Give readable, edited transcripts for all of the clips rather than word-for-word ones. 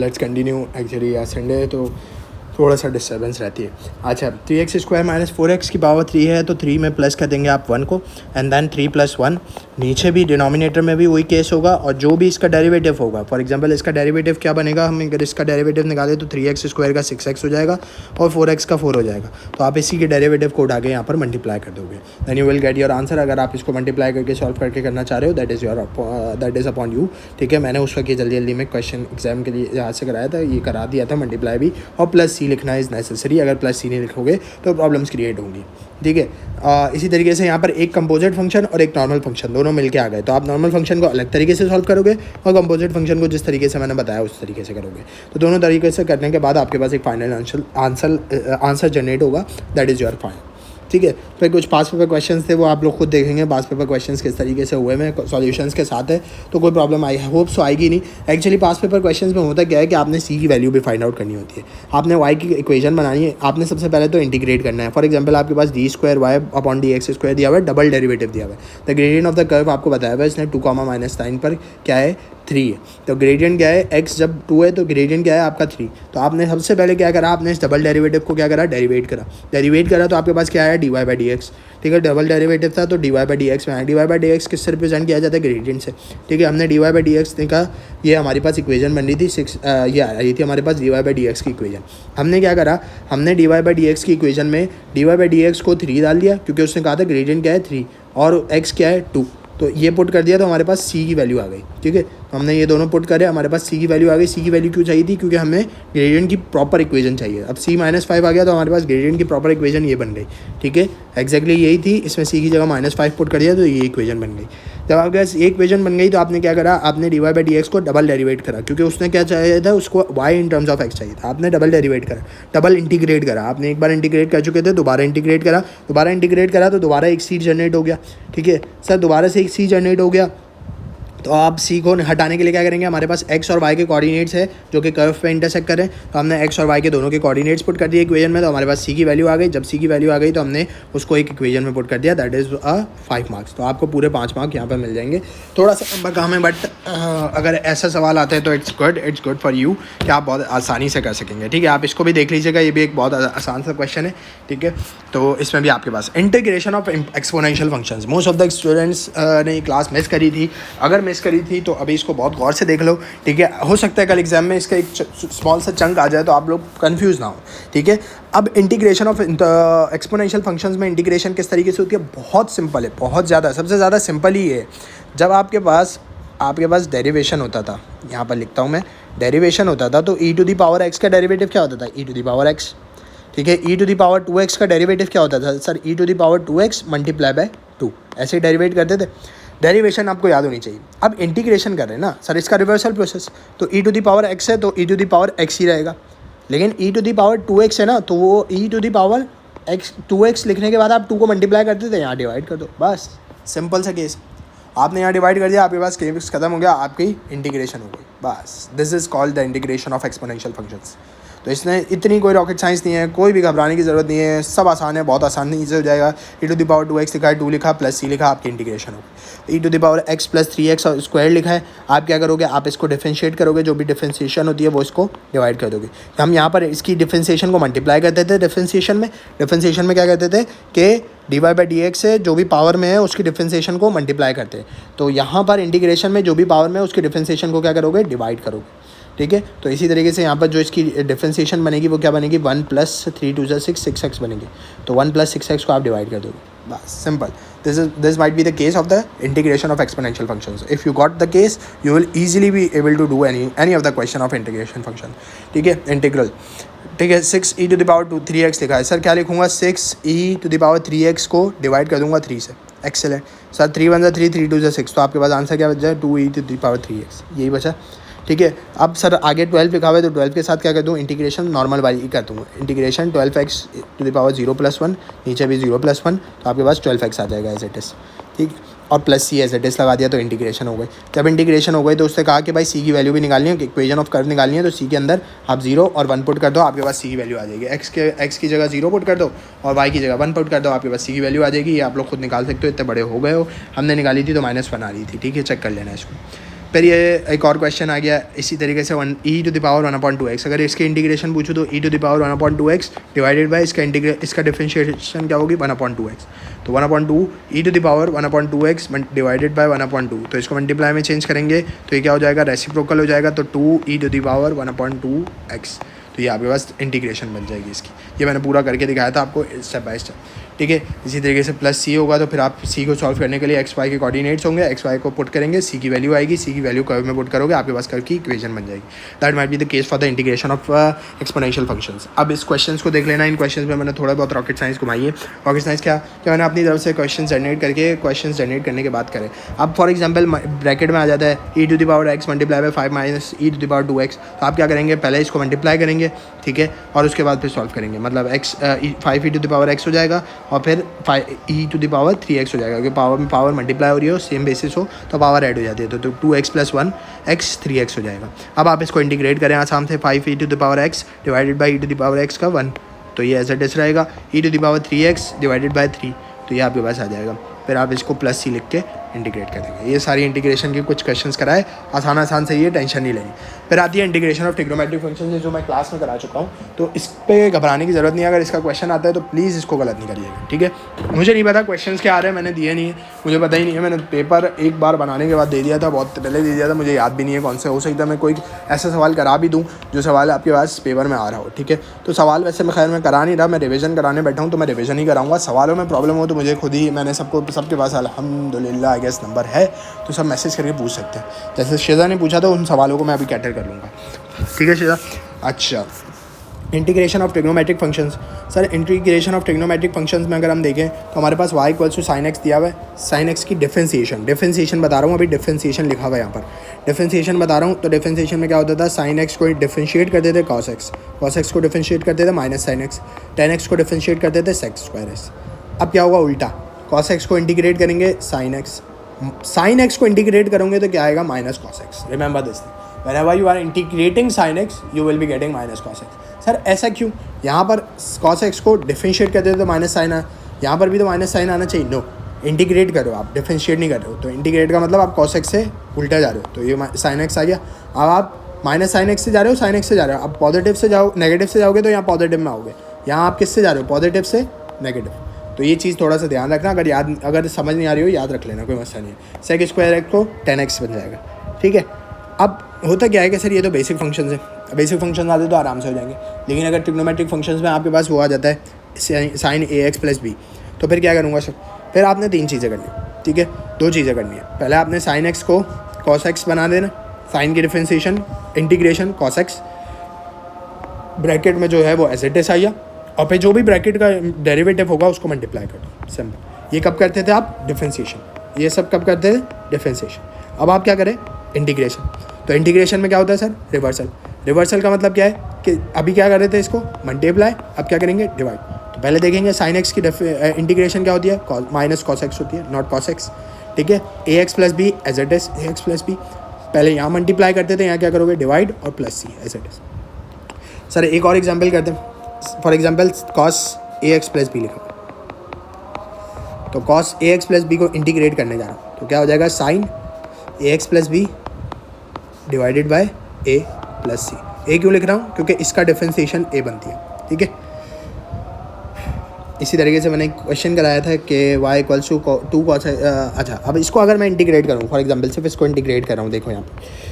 Let's continue. Actually आज Sunday है तो थोड़ा सा डिस्टर्बेंस रहती है। अच्छा, 3x² माइनस 4x की पावर 3 है तो 3 में प्लस कर देंगे आप 1 को, एंड देन 3 + 1। नीचे भी डिनोमिनेटर में भी वही केस होगा, और जो भी इसका डेरिवेटिव होगा, फॉर एग्जांपल इसका डेरिवेटिव क्या बनेगा, हम अगर इसका डेरिवेटिव निकालें तो 3x² का 6x हो जाएगा और 4x का 4 हो जाएगा। तो आप इसी के डेरिवेटिव को उठा के यहाँ पर मल्टीप्लाई कर दोगे, then you will get your answer. अगर आप इसको मल्टीप्लाई करके सॉल्व करके करना चाह रहे हो, दैट इज़ अपॉन यू। ठीक है, मैंने उस वक्त जल्दी जल्दी में क्वेश्चन एग्जाम के लिए यहाँ से कराया था, ये करा दिया था मल्टीप्लाई भी, और प्लस सी लिखना इज़ नेसेसरी। अगर प्लस सी नहीं लिखोगे तो प्रॉब्लम्स क्रिएट होंगी। ठीक है, इसी तरीके से यहाँ पर एक कंपोजिट फंक्शन और एक नॉर्मल फंक्शन दोनों मिलके आ गए, तो आप नॉर्मल फंक्शन को अलग तरीके से सॉल्व करोगे और कंपोजिट फंक्शन को जिस तरीके से मैंने बताया उस तरीके से करोगे। तो दोनों तरीके से करने के बाद आपके पास एक फाइनल आंसर जनरेट होगा, दैट इज़ योर फाइनल। ठीक है, फिर कुछ पास पेपर क्वेश्चंस थे वो आप लोग खुद देखेंगे, पास पेपर क्वेश्चंस किस तरीके से हुए हैं सॉल्यूशंस के साथ है, तो कोई प्रॉब्लम आई होप सो आएगी नहीं। एक्चुअली पास पेपर क्वेश्चंस में होता क्या है कि आपने सी की वैल्यू भी फाइंड आउट करनी होती है, आपने वाई की इक्वेशन बनानी है, आपने सबसे पहले तो इंटीग्रेट करना है। फॉर एग्जाम्पल आपके पास d²y/dx² दिया हुआ है, डबल डेरिवेटिव दिया हुआ है, the gradient of the curve आपको बताया हुआ है, इसने 2, -9 पर क्या है 3 है, तो ग्रेडियंट क्या है x जब 2 है तो ग्रेडियंट क्या है आपका 3। तो आपने सबसे पहले क्या करा, आपने इस डबल डेरिवेटिव को क्या करा, डेरिवेट करा तो आपके पास क्या आया dy/dx। ठीक है, डबल डेरिवेटिव था तो dy/dx में आया। dy/dx किससे रिप्रेजेंट किया जाता है, ग्रेडियंट से। ठीक है, हमने dy/dx देखा, ये हमारे पास इक्वेशन बन रही थी 6, ये आ रही थी हमारे पास dy/dx की इक्वेशन। हमने क्या करा, हमने dy/dx की इक्वेशन में dy/dx को 3 डाल दिया, क्योंकि उसने कहा था ग्रेडियंट क्या है 3 और x क्या है 2, तो ये पुट कर दिया तो हमारे पास c की वैल्यू आ गई। ठीक है, हमने ये दोनों पुट करे, हमारे पास c की वैल्यू आ गई। c की वैल्यू क्यों चाहिए थी, क्योंकि हमें ग्रेडियंट की प्रॉपर इक्वेशन चाहिए। अब c -5 आ गया तो हमारे पास ग्रेडियंट की प्रॉपर इक्वेशन ये बन गई। ठीक है, एक्जैक्टली यही थी, इसमें c की जगह -5 पुट कर दिया तो ये इक्वेशन बन गई। जब आपके पास ये इक्वेशन बन गई तो आपने क्या करा, आपने dy/dx को डबल डेरिवेट करा, क्योंकि उसने क्या चाहिए था, उसको y in terms of x चाहिए था। आपने डबल डेरिवेट करा, डबल इंटीग्रेट करा। आपने एक बार इंटीग्रेट कर चुके थे, दोबारा इंटीग्रेट करा तो दोबारा एक c जनरेट हो गया। ठीक है सर, दोबारा से एक c जनरेट हो गया, तो आप सी को हटाने के लिए क्या करेंगे, हमारे पास एक्स और वाई के कोऑर्डिनेट्स है जो कि कर्व पे इंटरसेक्ट कर रहे हैं, तो हमने एक्स और वाई के दोनों के कोऑर्डिनेट्स पुट कर दिए इक्वेशन में, तो हमारे पास सी की वैल्यू आ गई। जब सी की वैल्यू आ गई तो हमने उसको एक इक्वेशन में पुट कर दिया, दैट इज़ 5 मार्क्स। तो आपको पूरे 5 मार्क यहाँ पर मिल जाएंगे। थोड़ा सा लंबा काम है, बट अगर ऐसा सवाल आता है तो इट्स गुड फॉर यू कि आप बहुत आसानी से कर सकेंगे। ठीक है, आप इसको भी देख लीजिएगा, ये भी एक बहुत आसान सा क्वेश्चन है। ठीक है, तो इसमें भी आपके पास integration of exponential functions, most of the students ने क्लास मिस करी थी। अगर मिस करी थी तो अभी इसको बहुत गौर से देख लो। ठीक है, हो सकता है कल एग्जाम में इसका एक स्मॉल सा चंक आ जाए तो आप लोग कंफ्यूज ना हो। ठीक है, अब इंटीग्रेशन ऑफ एक्सपोनेंशियल फंक्शंस में इंटीग्रेशन किस तरीके से होती है, बहुत सिंपल है, बहुत ज़्यादा, सबसे ज़्यादा सिंपल ही है। जब आपके पास डेरिवेशन होता था, यहाँ पर लिखता हूँ मैं, डेरिवेशन होता था तो e⁻x का डेरिवेटिव क्या होता था, e⁻x। ठीक है, e⁻2x का डेरिवेटिव क्या होता था, सर e⁻2x × 2, ऐसे ही डेरिवेट करते थे। डेरिवेशन आपको याद होनी चाहिए। अब इंटीग्रेशन कर रहे हैं ना सर, इसका रिवर्सल प्रोसेस, तो e⁻x है तो e⁻x ही रहेगा, लेकिन e⁻2x है ना, तो वो e⁻2x लिखने के बाद आप 2 को मल्टीप्लाई करते थे, यहाँ डिवाइड कर दो, बस सिंपल सा केस। आपने यहाँ डिवाइड कर दिया, आपके पास केस खत्म हो गया, आपकी इंटीग्रेशन हो गई, बस। This is called the integration of exponential functions. तो इसमें इतनी कोई रॉकेट साइंस नहीं है, कोई भी घबराने की ज़रूरत नहीं है, सब आसान है, बहुत आसानी से हो जाएगा। e⁻2x लिखा है, 2 लिखा प्लस c लिखा, आपकी इंटीग्रेशन होगी। e⁻x + 3x और स्क्वायर लिखा है, आप क्या करोगे, आप इसको डिफरेंशिएट करोगे, जो भी डिफरेंशिएशन होती है वो इसको डिवाइड कर दोगे। हम यहाँ पर इसकी डिफरेंशिएशन को मल्टीप्लाई करते थे। डिफरेंशिएशन में क्या करते थे कि dy/dx से जो भी पावर में है उसकी डिफरेंशिएशन को मल्टीप्लाई करते हैं। तो यहाँ पर इंटीग्रेशन में जो भी पावर में है उसकी डिफरेंशिएशन को क्या करोगे, डिवाइड करोगे। ठीक है, तो इसी तरीके से यहाँ पर जो इसकी डिफरेंशिएशन बनेगी वो क्या बनेगी, 1 + 3 × 2 = 6, 6x बनेगी, तो 1 + 6x को आप डिवाइड कर दोगे, बस simple. This might be the case of the integration of exponential functions. If you got the case you will easily be able to do any of the question of integration function. ठीक है, integral. ठीक है, 6e⁻3x लिखा है, sir क्या लिखूँगा, 6e⁻3x को divide कर दूँगा 3 से। एक्सेलेंट सर, 3 × 1 = 3, 3 × 2 = 6, तो आपके पास आंसर क्या बच जाए, 2e⁻3x, यही बचा। ठीक है, अब सर आगे 12 लिखा हुआ है तो 12 के साथ क्या कर दूँ, इंटीग्रेशन नॉर्मल वाली कर दूँगा, इंटीग्रेशन 12x⁻0 + 1, नीचे भी 0 + 1, तो आपके पास 12x आ जाएगा एज इट इज़। ठीक, और plus C as it is लगा दिया तो इंटीग्रेशन हो गई। जब इंटीग्रेशन हो गई तो उससे कहा कि भाई सी की वैल्यू भी निकालनी है, इक्वेशन ऑफ कर्व निकालनी है, तो सी के अंदर आप 0 और 1 पुट कर दो, आपके पास सी की वैल्यू आ जाएगी। एक्स की जगह 0 पुट कर दो और वाई की जगह 1 पुट कर दो, आपके पास सी की वैल्यू आ जाएगी। ये आप लोग खुद निकाल सकते हो, इतने बड़े हो गए हो, हमने निकाली थी तो -1 आ रही थी। ठीक है, चेक कर लेना इसको। फिर ये एक और क्वेश्चन आ गया इसी तरीके से e⁻1/2x। अगर इसके इंटीग्रेशन पूछूँ तो e⁻1/2x डिवाइडेड बाय इसका डिफरेंशिएशन क्या होगी 1/2x। तो 1/2 e⁻1/2x डिवाइडेड बाय 1/2, तो इसको मल्टीप्लाई में चेंज करेंगे तो ये क्या हो जाएगा, रेसिप्रोकल हो जाएगा, तो 2e⁻1/2x। तो ये आपके पास इंटीग्रेशन बन जाएगी इसकी। ये मैंने पूरा करके दिखाया था आपको स्टेप बाय स्टेप, ठीक है। इसी तरीके से प्लस सी होगा, तो फिर आप सी को सॉल्व करने के लिए एक्स वाई के कोऑर्डिनेट्स होंगे, एक्स वाई को पुट करेंगे, सी की वैल्यू आएगी, सी की वैल्यू कर्व में पुट करोगे, आपके पास कर्व की इक्वेशन बन जाएगी। That might be the case for the integration of exponential functions. अब इस क्वेश्चन को देख लेना, इन क्वेश्चन में मैंने थोड़ा बहुत रॉकेट साइंस घुमाई है। रॉकेट साइंस क्या मैंने अपनी तरफ से क्वेश्चन जनरेट करके क्वेश्चन जनरेट करने के बाद करें। अब फॉर एग्जाम्पल ब्रैकेट में आ जाता है e⁻x multiply by 5 minus e⁻2x, तो आप क्या करेंगे, पहले इसको मल्टीप्लाई करेंगे, ठीक है, और उसके बाद फिर सॉल्व करेंगे, मतलब x 5e⁻x हो जाएगा और फिर 5e⁻3x हो जाएगा, क्योंकि पावर में पावर मल्टीप्लाई हो रही हो, सेम बेसिस हो तो पावर ऐड हो जाती है, तो 2x + 1x 3x हो जाएगा। अब आप इसको इंटीग्रेट करें आसाम से, 5e⁻x डिवाइडेड बाई e⁻x का 1, तो ये एज इट इज रहेगा, e⁻3x डिवाइडेड बाई 3, तो ये आपके पास आ जाएगा। फिर आप इसको प्लस सी लिख के इंटीग्रेट कर देंगे। ये सारी इंटीग्रेशन के कुछ क्वेश्चंस कराए, आसान से, ये टेंशन नहीं लेनी। फिर आती है इंटीग्रेशन ऑफ ट्रिग्नोमेट्रिक फंक्शन, जो मैं क्लास में करा चुका हूँ, तो इस पर घबराने की ज़रूरत नहीं है। अगर इसका क्वेश्चन आता है तो प्लीज़ इसको गलत नहीं करिएगा, ठीक है। मुझे नहीं पता क्वेश्चंस क्या आ रहे हैं, मैंने दिए नहीं है, मुझे पता ही नहीं है। मैंने पेपर एक बार बनाने के बाद दे दिया था, बहुत पहले दे दिया था, मुझे याद भी नहीं है कौन से। हो सकता है मैं कोई ऐसा सवाल करा भी दूँ जो सवाल आपके पास पेपर में आ रहा हो, ठीक है। तो सवाल वैसे मैं खैर मैं करा नहीं रहा, मैं रिविज़न कराने बैठा हूँ, तो मैं रिविज़न ही कराऊँगा। सवालों में प्रॉब्लम हो तो मुझे खुद ही, मैंने सबके पास अल्हम्दुलिल्लाह आई गेस नंबर है, तो सब मैसेज करके पूछ सकते हैं। जैसे शेजा ने पूछा तो उन सवालों को मैं अभी कैटर कर लूँगा, ठीक है शेजा। अच्छा, integration of trigonometric functions. Sir integration of trigonometric functions में अगर हम देखें तो हमारे पास y = sin x दिया हुआ है। sin x की डिफरेंशिएशन बता रहा हूँ, अभी डिफरेंशिएशन लिखा हुआ है यहाँ पर, डिफरेंशिएशन बता रहा हूँ। तो डिफरेंशिएशन में क्या होता था, sin x को डिफरेंशिएट करते थे cos x, cos x को डिफरेंशिएट करते थे -sin x, tan x को डिफरेंशिएट करते थे sec²x। अब क्या होगा उल्टा, cos x को इंटीग्रेट करेंगे sin x को इंटीग्रेट करोगे तो क्या आएगा, -cos x। Remember this, whenever you are integrating sin x you will be getting -cos x। Sir ऐसा क्यों, यहाँ पर cos x को डिफरेंशिएट करते तो माइनस साइन आ, यहाँ पर भी तो माइनस साइन आना चाहिए। नो, इंटीग्रेट करो आप, डिफरेंशिएट नहीं कर रहे हो, तो इंटीग्रेट का मतलब आप cos x से उल्टा जा रहे हो, तो ये sin x आ गया। अब आप -sin x से जा रहे हो, sin x से जा रहे हो, अब पॉजिटिव से जाओ, नेगेटिव से जाओगे तो यहाँ पॉजिटिव में आओगे, यहाँ आप किससे जा रहे हो, पॉजिटिव से नेगेटिव। तो ये चीज़ थोड़ा सा ध्यान रखना, अगर समझ नहीं आ रही हो याद रख लेना, कोई मसला नहीं है। sec² को 10x बन जाएगा, ठीक है। अब होता क्या है कि सर ये तो बेसिक फंक्शंस है, बेसिक फंक्शन आते तो आराम से हो जाएंगे, लेकिन अगर ट्रिग्नोमेट्रिक फंक्शंस में आपके पास वो आ जाता है sin ax + b, तो फिर क्या करूँगा सर, फिर आपने 3 चीज़ें करनी, ठीक है, 2 चीज़ें करनी है। पहले आपने sin x को cos x बना देना, साइन की differentiation integration cos x, bracket में जो है वो एज इट इज आया, और फिर जो भी ब्रैकेट का डेरिवेटिव होगा उसको मल्टीप्लाई कर दो, सिंपल। ये कब करते थे आप, डिफरेंशिएशन, ये सब कब करते थे, डिफरेंशिएशन। अब आप क्या करें, इंटीग्रेशन। तो इंटीग्रेशन में क्या होता है सर, रिवर्सल। रिवर्सल का मतलब क्या है कि अभी क्या कर रहे थे, इसको मल्टीप्लाई, अब क्या करेंगे, डिवाइड। तो पहले देखेंगे sin x की इंटीग्रेशन क्या होती है, -cos x होती है, नॉट cos x, ठीक है। ax + b as it is, ax + b पहले यहाँ मल्टीप्लाई करते थे, यहाँ क्या करोगे, डिवाइड और plus c as it is. Sir एक और एग्जाम्पल करते हैं, for example cos ax + b लिखा, तो cos ax + b को इंटीग्रेट करने जा रहा हूँ, तो क्या हो जाएगा, sin ax + b divided by a + c। a क्यों लिख रहा हूँ, क्योंकि इसका डिफरेंशिएशन a बनती है, ठीक है। इसी तरीके से मैंने एक क्वेश्चन कराया था कि y = 2 cos। अच्छा, अब इसको अगर मैं इंटीग्रेट करूँ, फॉर एग्जांपल सिर्फ इसको इंटीग्रेट कर रहा हूँ, देखो यहाँ पे,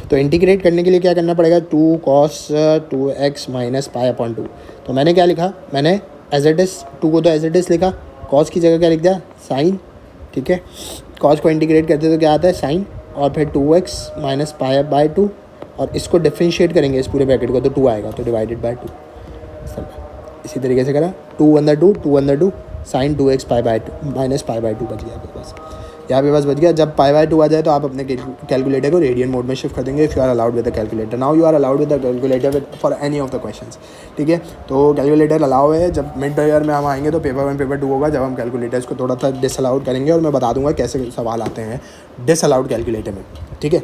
तो इंटीग्रेट करने के लिए क्या करना पड़ेगा, 2 cos 2x - π/2। तो मैंने क्या लिखा, मैंने एज इट इज 2 को तो एज इट इज लिखा, cos की जगह क्या लिख दिया, साइन, ठीक है। cos को इंटीग्रेट करते तो क्या आता है, साइन, और फिर 2x - π/2, और इसको डिफरेंशिएट करेंगे इस पूरे ब्रैकेट को, तो 2 आएगा, तो डिवाइडेड बाय 2। इसी तरीके से करा, 2/2 sin 2x - π/2 बच गया आपके पास, यहाँ पे बस बच गया। जब π/2 आ जाए तो आप अपने कैलकुलेटर को रेडियन मोड में शिफ्ट कर देंगे, if you are allowed with the calculator. Now you are allowed with the calculator for any of the questions, ठीक है। तो कैलकुलेटर अलाउ है, जब मिड ईयर में हम आएंगे तो पेपर 1 पेपर 2 होगा, जब हम कैलकुलेटर्स को थोड़ा सा डिसअलाउड करेंगे, और मैं बता दूंगा कैसे सवाल आते हैं डिसअलाउड कैलकुलेटर में, ठीक है।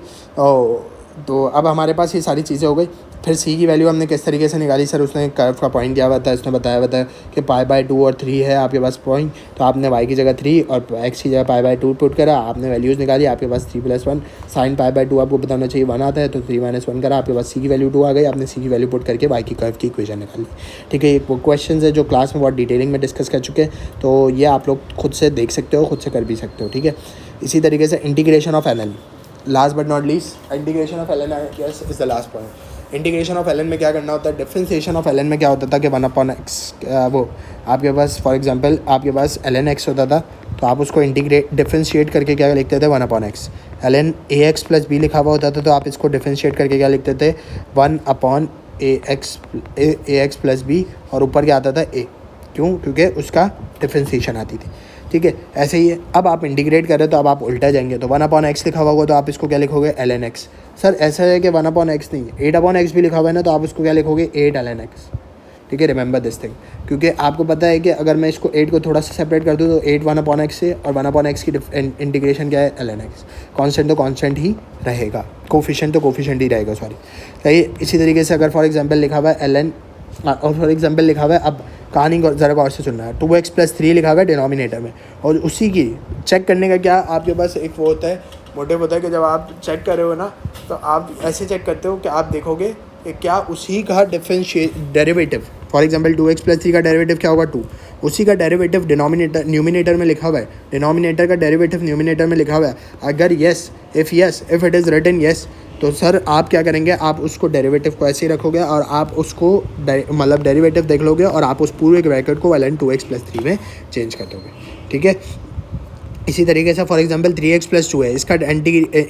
तो अब हमारे पास ये सारी चीज़ें हो गई। फिर सी की वैल्यू हमने किस तरीके से निकाली सर, उसने कर्व का पॉइंट दिया हुआ था, उसने बताया हुआ था कि π/2 और 3 है आपके पास पॉइंट, तो आपने y की जगह 3 और x की जगह π/2 पुट करा, आपने वैल्यूज़ निकाली, आपके पास 3 + 1 sin π/2 आपको बताना चाहिए 1 आता है, तो 3 - 1 करा, आपके पास सी की वैल्यू 2 आ गई, आपने सी की वैल्यू पुट करके y की कर्व की इक्वेशन निकाली। ठीक है, ये वो क्वेश्चन है जो क्लास में बहुत डिटेलिंग में डिस्कस कर चुके हैं, तो ये आप लोग खुद से देख सकते हो, खुद से कर भी सकते हो। ठीक है, इसी तरीके से integration of ln, last but not least integration of ln yes is the last point. Integration of ln में क्या करना होता है, डिफरेंशिएशन ऑफ ln में क्या होता था कि 1/x वो आपके पास फॉर एग्जांपल आपके पास ln x होता था, तो आप उसको डिफरेंशिएट करके क्या लिखते थे 1/x। ln ax + b लिखा हुआ होता था, तो आप इसको डिफरेंशिएट करके क्या लिखते थे 1/ax + b, और ऊपर क्या आता था a, क्यों, क्योंकि उसका डिफरेंशिएशन आती थी। ठीक है, ऐसे ही है। अब आप इंटीग्रेट करें तो अब आप उल्टा जाएंगे, तो 1/x लिखा हुआ होगा तो आप इसको क्या लिखोगे ln x। सर ऐसा है कि 1/x नहीं, 8/x भी लिखा हुआ है ना, तो आप उसको क्या लिखोगे 8 ln x। ठीक है, रिमेंबर दिस थिंग, क्योंकि आपको पता है कि अगर मैं इसको 8 को थोड़ा सा सेपरेट कर दूँ तो 8 1/x से, और 1/x की इंटीग्रेशन क्या है ln x। कॉन्स्टेंट तो कॉन्स्टेंट ही रहेगा, कोफिशिएंट तो कोफिशिएंट ही रहेगा, सॉरी। सही, इसी तरीके से अगर फॉर एग्जाम्पल लिखा हुआ है ln, और फॉर एग्जाम्पल लिखा हुआ है, अब कहानी ज़रा गौर से सुनना है, 2x + 3 लिखा हुआ है डिनोमिनेटर में, और उसी की चेक करने का क्या आपके पास एक वो होता है, मोटिव होता है कि जब आप चेक कर रहे हो ना, तो आप ऐसे चेक करते हो कि आप देखोगे कि क्या उसी का डेरिवेटिव, फॉर एग्जांपल 2x + 3 का डेरिवेटिव क्या होगा 2, उसी का डेरिवेटिव डिनोमिनेटर न्यूमिनेटर में लिखा हुआ है, डिनोमिनेटर का डेरिवेटिव न्यूमिनेटर में लिखा हुआ है। अगर if it is written yes, तो सर आप क्या करेंगे, आप उसको डेरिवेटिव को ऐसे ही रखोगे और आप उसको मतलब डेरिवेटिव देख लोगे और आप उस पूरे ब्रैकेट को ln 2x + 3 में चेंज कर दोगे। ठीक है, इसी तरीके से फॉर एग्जांपल 3x + 2 है,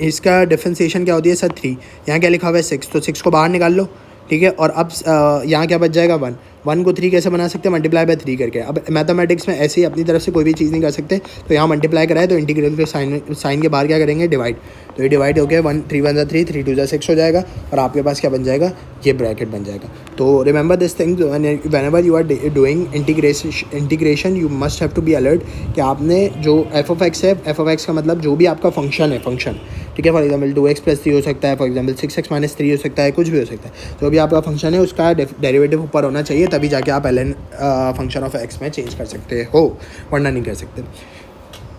इसका डिफरेंशिएशन क्या होती है सर 3, यहाँ क्या लिखा हुआ है 6, तो 6 को बाहर निकाल लो। ठीक है, और अब यहाँ क्या बच जाएगा 1 को 3 कैसे बना सकते हैं, ×3 करके। अब मैथमेटिक्स में ऐसे ही अपनी तरफ से कोई भी चीज़ नहीं कर सकते, तो यहाँ मल्टीप्लाई कराए तो इंटीग्रल के साइन के बाहर क्या करेंगे डिवाइड, तो ये डिवाइड हो गया 1 3 1 3 3 2 6 हो जाएगा, और आपके पास क्या बन जाएगा, ये ब्रैकेट बन जाएगा। तो remember this thing, whenever you are doing integration you must have to be alert कि आपने जो f(x) है, f(x) का मतलब जो भी आपका फंक्शन है, फंक्शन, ठीक है, फॉर एग्जांपल 2x + 3 हो सकता है, फॉर एग्जांपल 6x - 3 हो सकता है, कुछ भी हो सकता है, जो भी आपका फंक्शन है उसका डेरिवेटिव ऊपर होना चाहिए, तभी जाके आप ln फंक्शन ऑफ x में चेंज कर सकते हो, वरना नहीं कर सकते।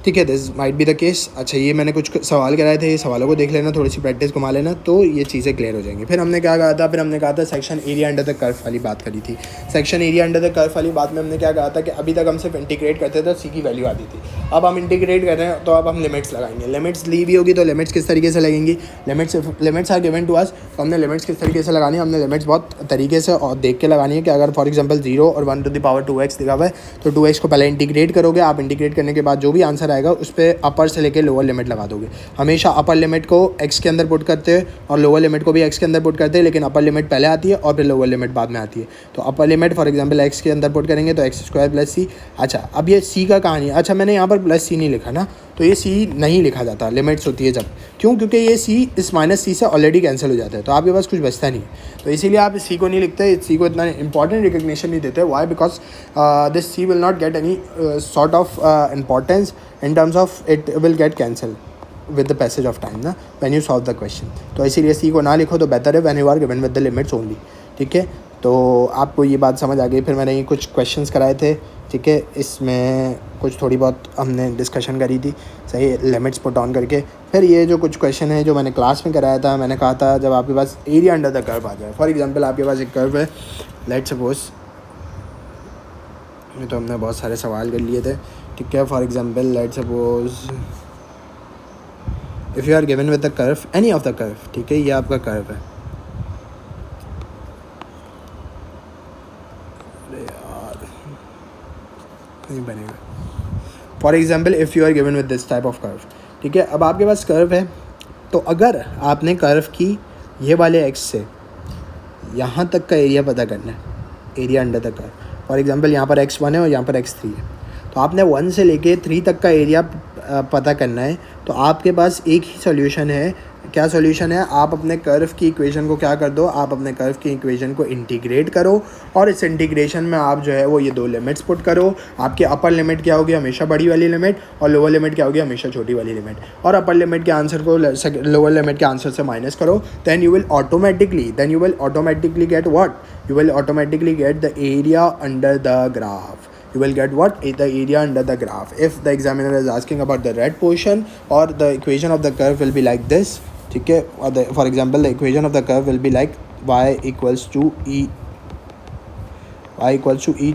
ठीक है, this might be the case. अच्छा, ये मैंने कुछ सवाल कराए थे, ये सवालों को देख लेना, थोड़ी सी प्रैक्टिस घुमा लेना, तो ये चीज़ें क्लियर हो जाएंगी। फिर हमने क्या कहा था, हमने कहा था section area under the curve वाली बात करी थी। Section area under the curve वाली बात में हमने क्या कहा था कि अभी तक हम सिर्फ इंटीग्रेट करते थे तो सी की वैल्यू आती थी, अब हम इंटीग्रेट कर रहे हैं तो अब हम लिमिट्स लगाएंगे। लिमिट्स ली भी होगी तो लिमिट्स किस तरीके से लगेंगी, limits are given to us, तो हमने लिमिट्स किस तरीके से लगानी है, हमने लिमिट्स बहुत तरीके से और देख के लगानी है कि अगर फॉर एग्जाम्पल 0 और 1 ⁻² x दिखा हुआ है तो 2x को पहले इंटीग्रेट करोगे, आप इंटीग्रेट करने के बाद जो भी आंसर आएगा उस पर अपर से लेके लोअर लिमिट लगा दोगे। हमेशा अपर लिमिट को x के अंदर पुट करते हैं और लोअर लिमिट को भी x के अंदर पुट करते हैं, लेकिन अपर लिमिट पहले आती है और फिर लोअर लिमिट बाद में आती है। तो upper limit for example x के अंदर पुट करेंगे तो x² + c। अच्छा, अब ये c का कहानी, अच्छा मैंने यहाँ पर +c नहीं लिखा ना, तो ये c नहीं लिखा जाता, लिमिट्स होती है जब, क्यों, क्योंकि ये c इस -c से ऑलरेडी कैंसिल हो जाता है, तो आपके पास कुछ बचता नहीं, तो इसीलिए आप c को नहीं लिखते, c को इतना इंपॉर्टेंट रिकग्निशन नहीं देते। Why, because this c will not get any sort of importance in terms of it will get cancelled with the passage of time ना, when you solve the question। तो इसीलिए सी को ना लिखो तो बेहतर है, when you are given with the limits only। ठीक है, तो आपको ये बात समझ आ गई। फिर मैंने ये कुछ क्वेश्चंस कराए थे, ठीक है, इसमें कुछ थोड़ी बहुत हमने डिस्कशन करी थी, सही, लिमिट्स पुट ऑन करके। फिर ये जो कुछ क्वेश्चन है जो मैंने क्लास में कराया था, मैंने कहा था जब आपके पास एरिया अंडर द कर्व आ जाए, फॉर एग्जाम्पल आपके पास एक कर्व है, लेट्स सपोज, ये तो हमने बहुत सारे सवाल कर लिए थे, ठीक है, for example let's suppose if you are given with the curve, any of the curve, ठीक है, ये आपका कर्व है, अरे यार नहीं बनेगा, for example if you are given with this type of curve, ठीक है। अब आपके पास कर्व है, तो अगर आपने कर्व की ये वाले x से यहाँ तक का एरिया पता करना है, area under the curve, for example यहाँ पर x1 है और यहाँ पर x3 है, तो आपने 1 से लेके 3 तक का एरिया पता करना है, तो आपके पास एक ही सोल्यूशन है क्या सॉल्यूशन है, आप अपने कर्व की इक्वेशन को क्या कर दो, आप अपने कर्व की इक्वेशन को इंटीग्रेट करो और इस इंटीग्रेशन में आप जो है वो ये दो लिमिट्स पुट करो। आपकी अपर लिमिट क्या होगी, हमेशा बड़ी वाली लिमिट, और लोअर लिमिट क्या होगी, हमेशा छोटी वाली लिमिट, और अपर लिमिट के आंसर को लोअर लिमिट के आंसर से माइनस करो। Then you will automatically get what, you will automatically get the area under the graph. You will get what, the area under the graph. If the examiner is asking about the red portion, or the equation of the curve will be like this, ठीक है, or for example the equation of the curve will be like y equals to e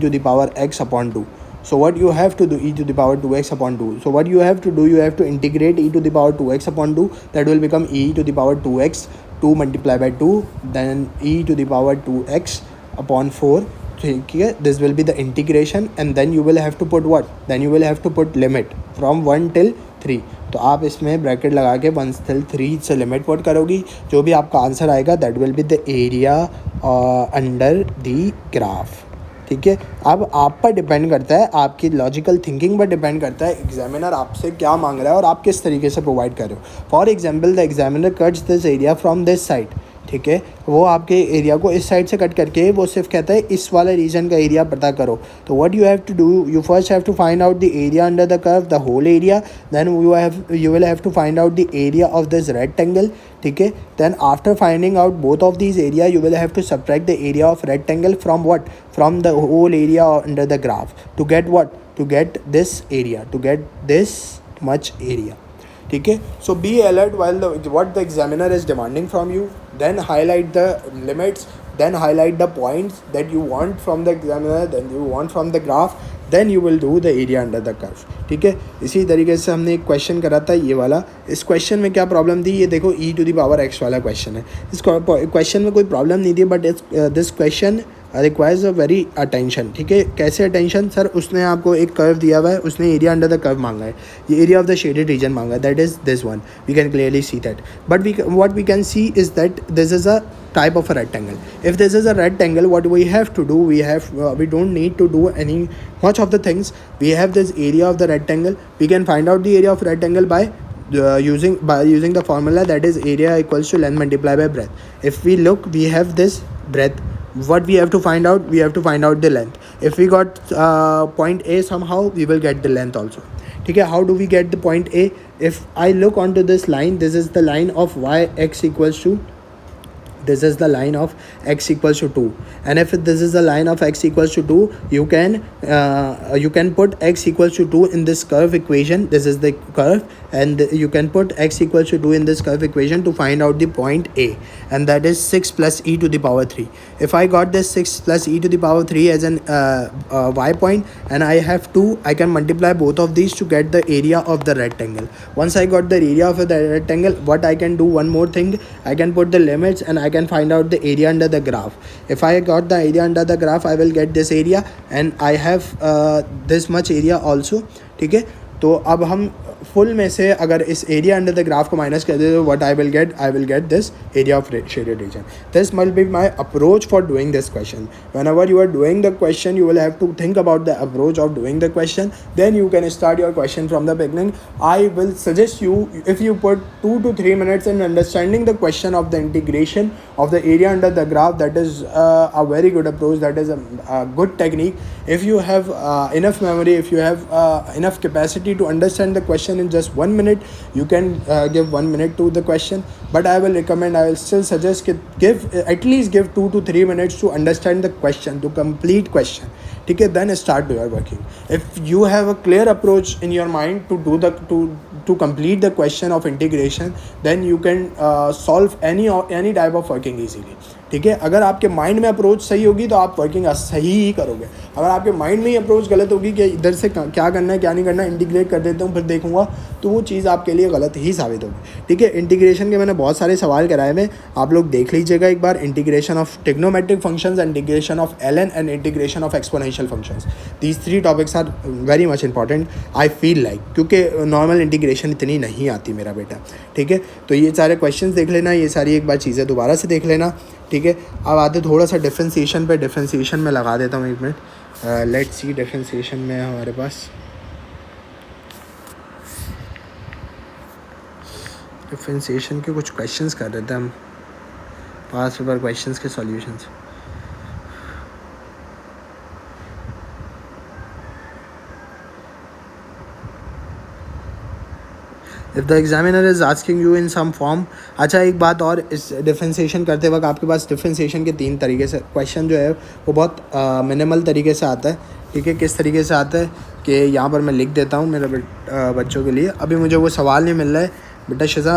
to the power x upon 2. So what you have to do, e to the power 2x upon 2. So what you have to do, you have to integrate e to the power 2x upon 2. That will become e to the power 2x, 2 multiplied by 2, then e to the power 2x upon 4. ठीक है, this will be the integration, and then you will have to put what, then you will have to put limit from 1 till 3. तो आप इसमें bracket लगा के 1 till 3 से limit put करोगी, जो भी आपका आंसर आएगा that will be the area under the graph. ठीक है, अब आप पर डिपेंड करता है, आपकी लॉजिकल थिंकिंग पर डिपेंड करता है एग्जामिनर आपसे क्या मांग रहा है और आप किस तरीके से प्रोवाइड कर रहे हो। For example the examiner cuts this area from this side, ठीक है, वो आपके एरिया को इस साइड से कट करके वो सिर्फ कहता है इस वाले रीजन का एरिया पता करो। तो what you have to do, you first have to find out the area under the curve, the whole area, then you will have to find out the area of this rectangle, ठीक है। Then after finding out both of these area you will have to subtract the area of rectangle from what, from the whole area under the graph to get what, to get this area, to get this much area. ठीक है, so be alert while what the examiner is demanding from you, then highlight the limits, then highlight the points that you want from the examiner, then you want from the graph, then you will do the area under the curve। ठीक है, इसी तरीके से हमने एक question करा था ये वाला। इस क्वेश्चन में क्या प्रॉब्लम थी, ये देखो e to the power x वाला क्वेश्चन है। इस क्वेश्चन में कोई प्रॉब्लम नहीं थी, but this question requires a very attention. ठीक है, कैसे अटेंशन सर, उसने आपको एक कर्व दिया हुआ है, उसने एरिया अंडर द कर्व मांगा है, ये area of the shaded region मांगा है, that is this one, we can clearly see that, but what we can see is that this is a type of a rectangle. If this is a rectangle, what we have to do, we don't need to do any much of the things. We have this area of the rectangle, we can find out the area of rectangle by using the formula, that is area equals to length multiplied by breadth. If we look, we have this breadth, what we have to find out, we have to find out the length. If we got point A somehow, we will get the length also. ठीक है, how do we get the point A? If I look onto this line, this is the line of y x equals to, this is the line of x equals to 2, and if this is the line of x equals to 2, you can put x equals to 2 in this curve equation. This is the curve, and you can put x equals to 2 in this curve equation to find out the point A, and that is 6 plus e to the power 3. If I got this 6 plus e to the power 3 as an y point, and I have 2, I can multiply both of these to get the area of the rectangle. Once I got the area of the rectangle, what I can do, one more thing, I can put the limits and I can find out the area under the graph. If I got the area under the graph, I will get this area, and I have this much area also। ठीक है, तो अब हम full में से अगर इस area under the graph को माइनस कर दे, तो what I will get this area of shaded region. This must be my approach for doing this question. Whenever you are doing the question, you will have to think about the approach of doing the question, then you can start your question from the beginning. I will suggest you, if you put 2 to 3 minutes in understanding the question of the integration of the area under the graph, that is a very good approach, that is a good technique. If you have enough memory, if you have enough capacity to understand the question in just 1 minute, you can give 1 minute to the question, but I will still suggest at least give 2 to 3 minutes to understand the question, to complete question. ठीक है, then start your working. If you have a clear approach in your mind to complete the question of integration, then you can solve any type of working easily. ठीक है, अगर आपके mind में approach सही होगी तो आप वर्किंग सही ही करोगे। अगर आपके माइंड में ही अप्रोच गलत होगी कि इधर से क्या करना है क्या नहीं करना, इंटीग्रेट कर देता हूँ फिर देखूंगा, तो वो चीज़ आपके लिए गलत ही साबित होगी। ठीक है, इंटीग्रेशन के मैंने बहुत सारे सवाल कराए हुए, आप लोग देख लीजिएगा एक बार। Integration of trigonometric functions, integration of LN and integration of exponential functions, these 3 topics are very much important I feel like, क्योंकि नॉर्मल इंटीग्रेशन इतनी नहीं आती मेरा बेटा। ठीक है, तो ये सारे क्वेश्चन देख लेना, ये सारी एक बार चीज़ें दोबारा से देख लेना। ठीक है, अब आते थोड़ा सा डिफ्रेंसिएशन पे। डिफ्रेंसिएशन में लगा देता हूँ 1 मिनट। लेट्स सी, डिफ्रेंसिएशन में हमारे पास डिफरेंशिएशन के कुछ क्वेश्चंस कर रहे थे हम, पास पेपर क्वेश्चंस के solutions. If the examiner is asking you in some form. अच्छा एक बात और, इस डिफरेंशिएशन करते वक्त आपके पास डिफरेंशिएशन के 3 तरीके से क्वेश्चन जो है वो बहुत मिनिमल तरीके से आता है. ठीक है, किस तरीके से आता है कि यहाँ पर मैं लिख देता हूँ मेरे बच्चों के लिए. अभी मुझे वो सवाल नहीं मिल रहा है बेटा शिजा.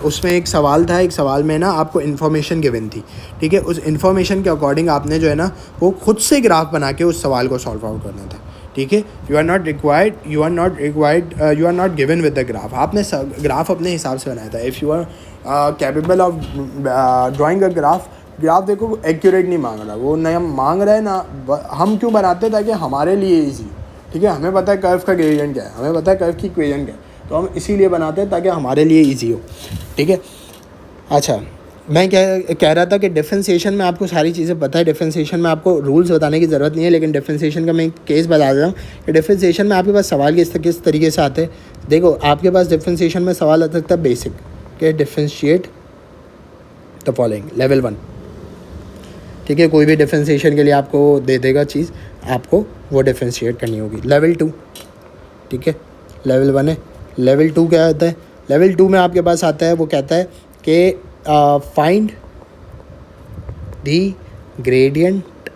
उसमें एक सवाल था, एक सवाल में ना आपको इन्फॉर्मेशन गिवन थी. ठीक है, उस इन्फॉर्मेशन के अकॉर्डिंग आपने जो है ना वो खुद से ग्राफ बना के उस सवाल को सॉल्व आउट करना था. ठीक है, you are not given with the graph. आपने ग्राफ अपने हिसाब से बनाया था. If you are capable of drawing a graph देखो एक्यूरेट नहीं मांग रहा, वो नया मांग रहा है ना. हम क्यों बनाते हैं? ताकि हमारे लिए ईजी. ठीक है, हमें पता है कर्व का ग्रेडियंट क्या है, हमें पता है कर्व की इक्वेशन क्या है, तो हम इसीलिए बनाते हैं ताकि हमारे लिए ईजी हो. ठीक है. अच्छा, मैं कह रहा था कि डिफरेंशिएशन में आपको सारी चीज़ें पता है. डिफरेंशिएशन में आपको रूल्स बताने की ज़रूरत नहीं है, लेकिन डिफरेंशिएशन का मैं एक केस बता रहा हूँ कि डिफरेंशिएशन में आपके पास सवाल किस तरीके से आते हैं. देखो आपके पास डिफरेंशिएशन में सवाल आ सकता है बेसिक के डिफरेंशिएट द फॉलोइंग लेवल 1. ठीक है, कोई भी डिफरेंशिएशन के लिए आपको दे देगा चीज़, आपको वो डिफरेंशिएट करनी होगी. लेवल 2. ठीक है, लेवल 1 है. लेवल 2 क्या होता है? लेवल 2 में आपके पास आता है, वो कहता है कि find the gradient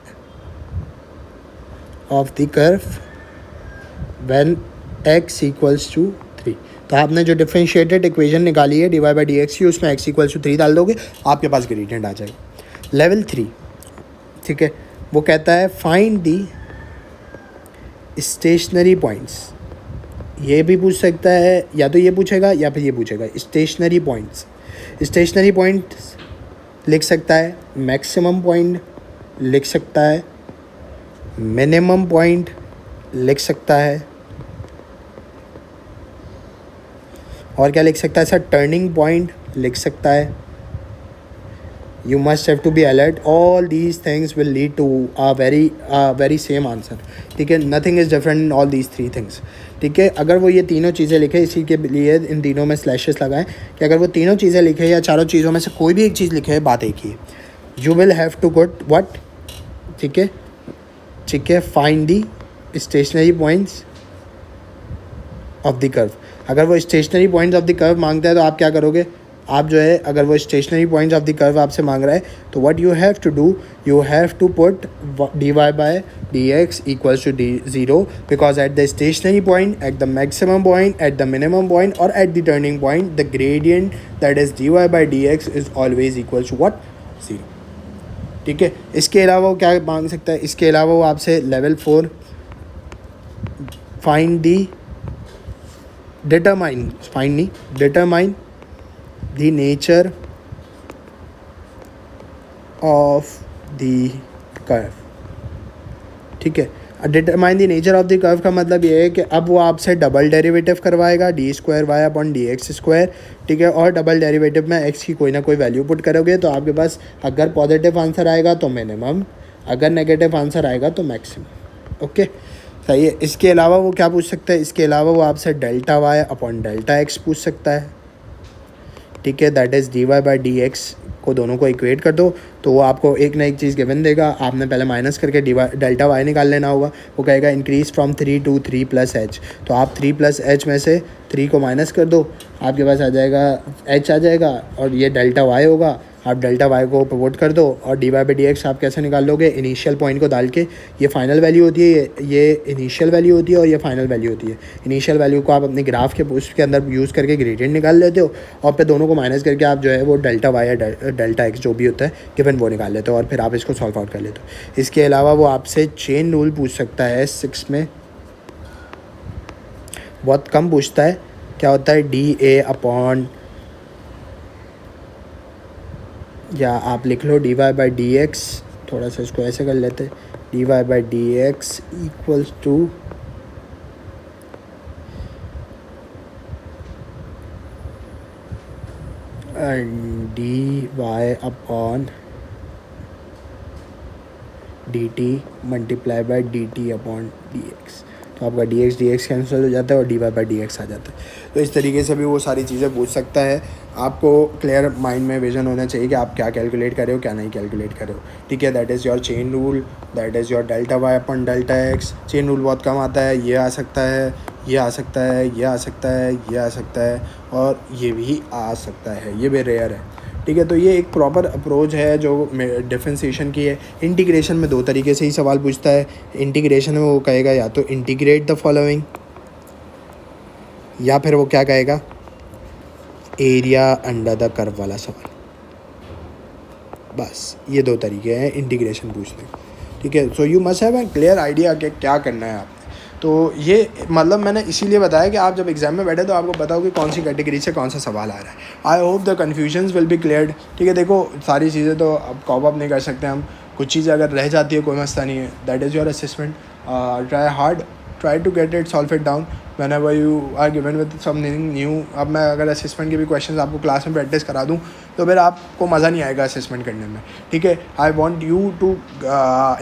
of the curve when x equals to 3. तो आपने जो डिफरेंशिएटेड इक्वेशन निकाली है dy बाई डी एक्स की, उसमें x इक्वल्स टू 3 डाल दोगे, आपके पास ग्रेडियंट आ जाएगा. लेवल 3. ठीक है, वो कहता है फाइंड दी स्टेशनरी पॉइंट्स. ये भी पूछ सकता है, या तो ये पूछेगा या फिर ये पूछेगा. स्टेशनरी पॉइंट्स, स्टेशनरी पॉइंट्स लिख सकता है, मैक्सिमम पॉइंट लिख सकता है, मिनिमम पॉइंट लिख सकता है, और क्या लिख सकता है सर? टर्निंग पॉइंट लिख सकता है. You must have to be alert. All these things will lead to a very same answer. ठीक है, nothing is different in all these 3 things. ठीक है, अगर वो ये तीनों चीज़ें लिखे, इसी के लिए इन तीनों में स्लैशेस लगाएं कि अगर वो तीनों चीज़ें लिखे या चारों चीज़ों में से कोई भी एक चीज़ लिखे है, बात एक ही है. You will have to get what. ठीक है, ठीक है, find the stationary points of the curve. अगर वो stationary points of the curve मांगता है तो आप क्या करोगे? आप जो है, अगर वो stationary points of the curve आपसे मांग रहा है तो what you have to do, you have to put dy by dx equals to 0, because at the stationary point, at the maximum point, at the minimum point और at the turning point, the gradient that is dy by dx is always equals to what? 0. ठीक है, इसके अलावा वो क्या मांग सकता है? इसके अलावा वो आपसे level 4 determine the nature of the curve. ठीक है, determine the nature of the curve का मतलब ये है कि अब वो आपसे डबल डेरिवेटिव करवाएगा, d² ठीक है, और डबल डेरिवेटिव में x की कोई ना कोई वैल्यू पुट करोगे तो आपके पास अगर पॉजिटिव आंसर आएगा तो मिनिमम, अगर नेगेटिव आंसर आएगा तो मैक्सिमम. ओके, सही है. इसके अलावा वो क्या पूछ सकता है? इसके अलावा वो आपसे delta y upon delta x पूछ सकता है. ठीक है, that is dy by d x को दोनों को इक्वेट कर दो तो वो आपको एक ना एक चीज़ गिवन देगा. आपने पहले माइनस करके डेल्टा वाई निकाल लेना होगा. वो कहेगा इंक्रीज फ्रॉम 3 to 3 + h. तो आप 3 + h में से 3 को माइनस कर दो, आपके पास आ जाएगा h आ जाएगा, और ये डेल्टा वाई होगा. आप डेल्टा वाई को पुट कर दो, और dy बाई डी एक्स आप कैसे निकाल लोगे? इनिशियल पॉइंट को डाल के. ये फाइनल वैल्यू होती है, ये इनिशियल वैल्यू होती है और ये फाइनल वैल्यू होती है. इनिशियल वैल्यू को आप अपने ग्राफ के उसके अंदर यूज़ करके ग्रेडियंट निकाल लेते हो, और फिर दोनों को माइनस करके आप जो है वो डेल्टा वाई या डेल्टा एक्स जो भी होता है गिवन वो निकाल लेते हो, और फिर आप इसको सॉल्व आउट कर लेते हो. इसके अलावा वो आपसे चेन रूल पूछ सकता है. 6 में बहुत कम पूछता है. क्या होता है? dA अपॉन, या आप लिख लो dy बाई डी एक्स. थोड़ा सा इसको ऐसे कर लेते हैं, dy by d x equals to dy upon dt multiply by dt upon dx. तो आपका dx कैंसिल हो जाता है और dy/dx आ जाता है। तो इस तरीके से भी वो सारी चीज़ें पूछ सकता है। आपको क्लियर माइंड में विजन होना चाहिए कि आप क्या कैलकुलेट कर रहे हो, क्या नहीं कैलकुलेट कर रहे हो, ठीक है। That is your chain rule, that is your delta y upon delta x. Chain rule बहुत कम आता है, ये आ सकता है, ये आ सकता है, ये आ सकता है, ये आ सकता है और ये भी आ सकता है, ये भी रेयर है, ठीक है। तो ये एक प्रॉपर अप्रोच है जो डिफरेंशिएशन की है। इंटीग्रेशन में दो तरीके से ही सवाल पूछता है। इंटीग्रेशन में वो कहेगा या तो इंटीग्रेट द फॉलोइंग, या फिर वो क्या कहेगा, एरिया अंडर द कर्व वाला सवाल। बस ये दो तरीके हैं इंटीग्रेशन पूछने के, ठीक है। So you must have a clear idea कि क्या करना है आप। तो ये मतलब मैंने इसीलिए बताया कि आप जब एग्ज़ाम में बैठे तो आपको पता हो कि कौन सी कैटेगरी से कौन सा सवाल आ रहा है। I hope the confusions will be cleared, ठीक है। देखो सारी चीज़ें तो अब कॉप अप नहीं कर सकते हम, कुछ चीज़ें अगर रह जाती है कोई मसला नहीं है, that is your assessment. Try hard, try to get it, solve it down whenever you are given with something new। अब मैं अगर असेसमेंट के भी क्वेश्चंस आपको क्लास में प्रैक्टिस करा दूँ तो फिर आपको मज़ा नहीं आएगा असेसमेंट करने में, ठीक है। I want you to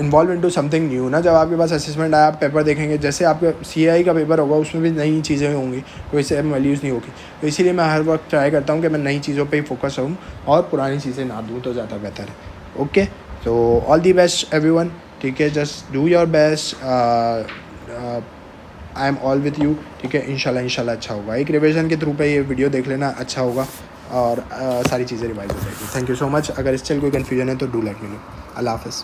involve into something new ना। जब आपके पास असेसमेंट आया, आप पेपर देखेंगे, जैसे आपका CAI का पेपर होगा उसमें भी नई चीज़ें होंगी, कोई सेम वैल्यूज़ नहीं होगी। तो इसीलिए मैं हर वक्त ट्राई करता हूँ कि मैं नई चीज़ों पर ही फोकस रहूँ और पुरानी चीज़ें ना दूँ तो ज़्यादा बेहतर है। ओके, तो ऑल दी बेस्ट एवरीवन, ठीक है। Just do your best, I am all with you, ठीक है। इंशाल्लाह अच्छा होगा। एक रिवीजन के थ्रू पे ये वीडियो देख लेना, अच्छा होगा और सारी चीज़ें रिवाइज हो जाएगी। Thank you so much. अगर स्टिल कोई कन्फ्यूजन है तो डू लेट मी नो। अल्लाह हाफ़िज़।